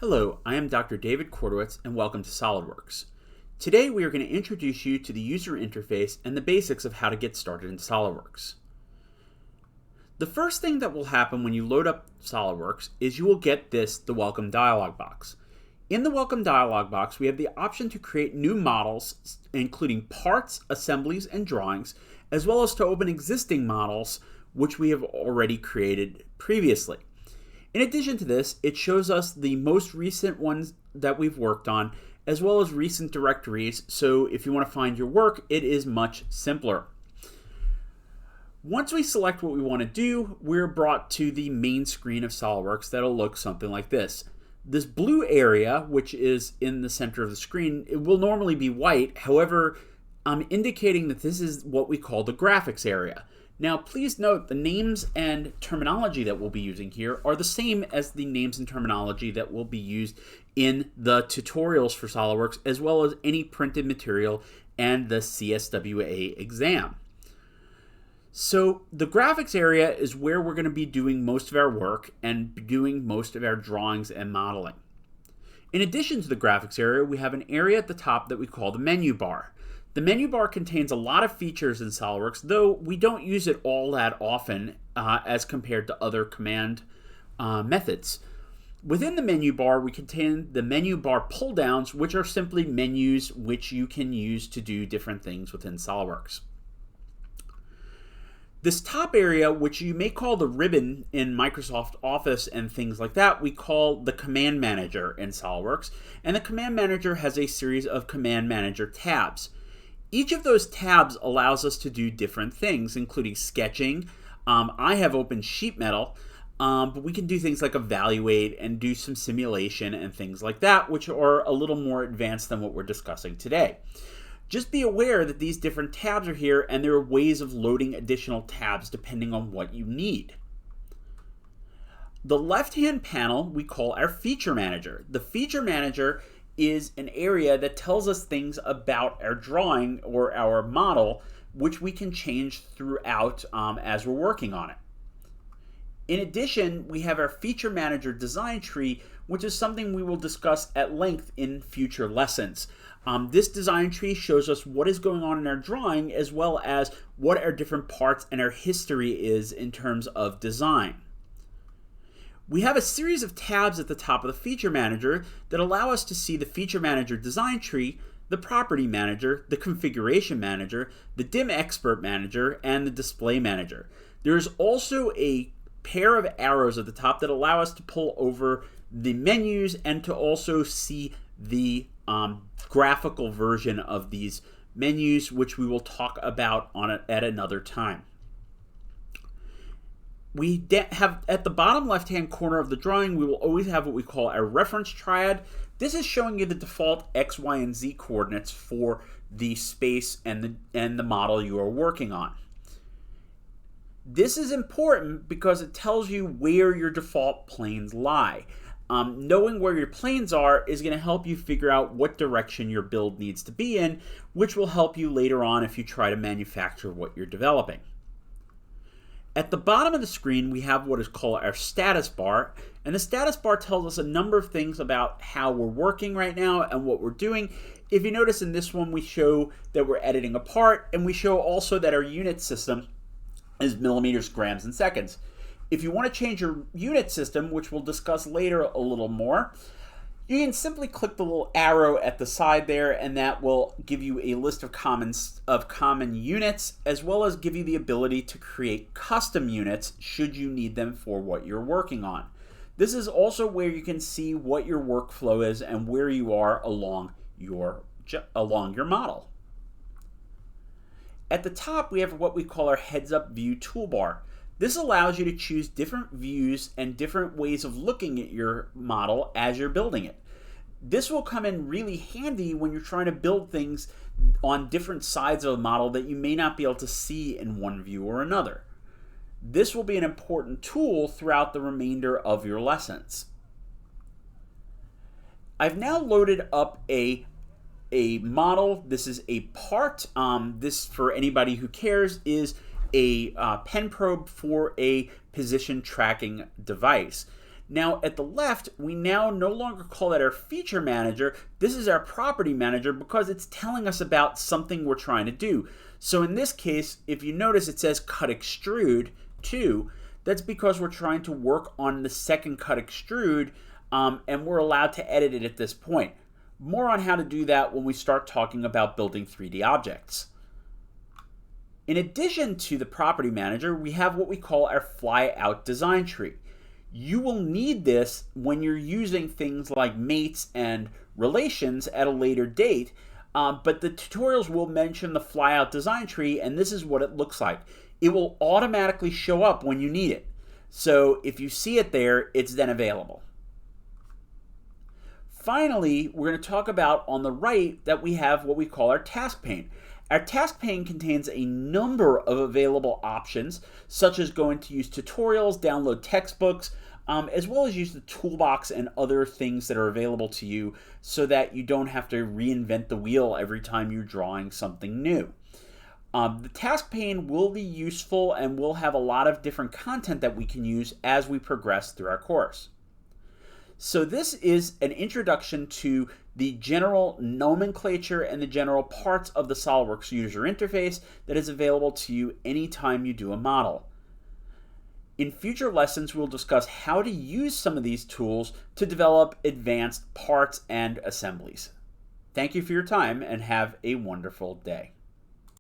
Hello, I am Dr. David Kordowitz and welcome to Solidworks. Today we are going to introduce you to the user interface and the basics of how to get started in Solidworks. The first thing that will happen when you load up Solidworks is you will get the welcome dialog box. In the welcome dialog box, we have the option to create new models, including parts, assemblies, and drawings, as well as to open existing models which we have already created previously. In addition to this, it shows us the most recent ones that we've worked on, as well as recent directories, so if you want to find your work, it is much simpler. Once we select what we want to do, we're brought to the main screen of SOLIDWORKS that'll look something like this. This blue area, which is in the center of the screen, it will normally be white. However, I'm indicating that this is what we call the graphics area. Now, please note the names and terminology that we'll be using here are the same as the names and terminology that will be used in the tutorials for SOLIDWORKS, as well as any printed material and the CSWA exam. So the graphics area is where we're going to be doing most of our work and doing most of our drawings and modeling. In addition to the graphics area, we have an area at the top that we call the menu bar. The menu bar contains a lot of features in SOLIDWORKS, though we don't use it all that often as compared to other command methods. Within the menu bar, we contain the menu bar pull-downs, which are simply menus which you can use to do different things within SOLIDWORKS. This top area, which you may call the ribbon in Microsoft Office and things like that, we call the Command Manager in SOLIDWORKS, and the Command Manager has a series of Command Manager tabs. Each of those tabs allows us to do different things, including sketching. I have opened sheet metal, but we can do things like evaluate and do some simulation and things like that, which are a little more advanced than what we're discussing today. Just be aware that these different tabs are here and there are ways of loading additional tabs depending on what you need. The left-hand panel we call our Feature Manager. The Feature Manager is an area that tells us things about our drawing or our model, which we can change throughout as we're working on it. In addition, we have our Feature Manager design tree, which is something we will discuss at length in future lessons. This design tree shows us what is going on in our drawing, as well as what our different parts and our history is in terms of design. We have a series of tabs at the top of the Feature Manager that allow us to see the Feature Manager design tree, the Property Manager, the Configuration Manager, the DIM Expert Manager, and the Display Manager. There is also a pair of arrows at the top that allow us to pull over the menus and to also see the graphical version of these menus, which we will talk about at another time. We have at the bottom left-hand corner of the drawing, we will always have what we call our reference triad. This is showing you the default X, Y, and Z coordinates for the space and the model you are working on. This is important because it tells you where your default planes lie. Knowing where your planes are is going to help you figure out what direction your build needs to be in, which will help you later on if you try to manufacture what you're developing. At the bottom of the screen, we have what is called our status bar, and the status bar tells us a number of things about how we're working right now and what we're doing. If you notice in this one, we show that we're editing a part, and we show also that our unit system is millimeters, grams, and seconds. If you want to change your unit system, which we'll discuss later a little more, you can simply click the little arrow at the side there, and that will give you a list of common units, as well as give you the ability to create custom units should you need them for what you're working on. This is also where you can see what your workflow is and where you are along your model. At the top, we have what we call our heads-up view toolbar. This allows you to choose different views and different ways of looking at your model as you're building it. This will come in really handy when you're trying to build things on different sides of a model that you may not be able to see in one view or another. This will be an important tool throughout the remainder of your lessons. I've now loaded up a model. This is a part. This, for anybody who cares, is a pen probe for a position tracking device. Now at the left, we now no longer call that our feature manager. This is our property manager because it's telling us about something we're trying to do. So in this case, if you notice, it says cut extrude 2. That's because we're trying to work on the second cut extrude, and we're allowed to edit it at this point. More on how to do that when we start talking about building 3D objects. In addition to the property manager, we have what we call our flyout design tree. You will need this when you're using things like mates and relations at a later date, but the tutorials will mention the flyout design tree, and this is what it looks like. It will automatically show up when you need it. So if you see it there, it's then available. Finally, we're going to talk about on the right that we have what we call our task pane. Our task pane contains a number of available options, such as going to use tutorials, download textbooks, as well as use the toolbox and other things that are available to you so that you don't have to reinvent the wheel every time you're drawing something new. The task pane will be useful and we'll have a lot of different content that we can use as we progress through our course. So this is an introduction to the general nomenclature and the general parts of the Solidworks user interface that is available to you anytime you do a model. In future lessons, we'll discuss how to use some of these tools to develop advanced parts and assemblies. Thank you for your time and have a wonderful day.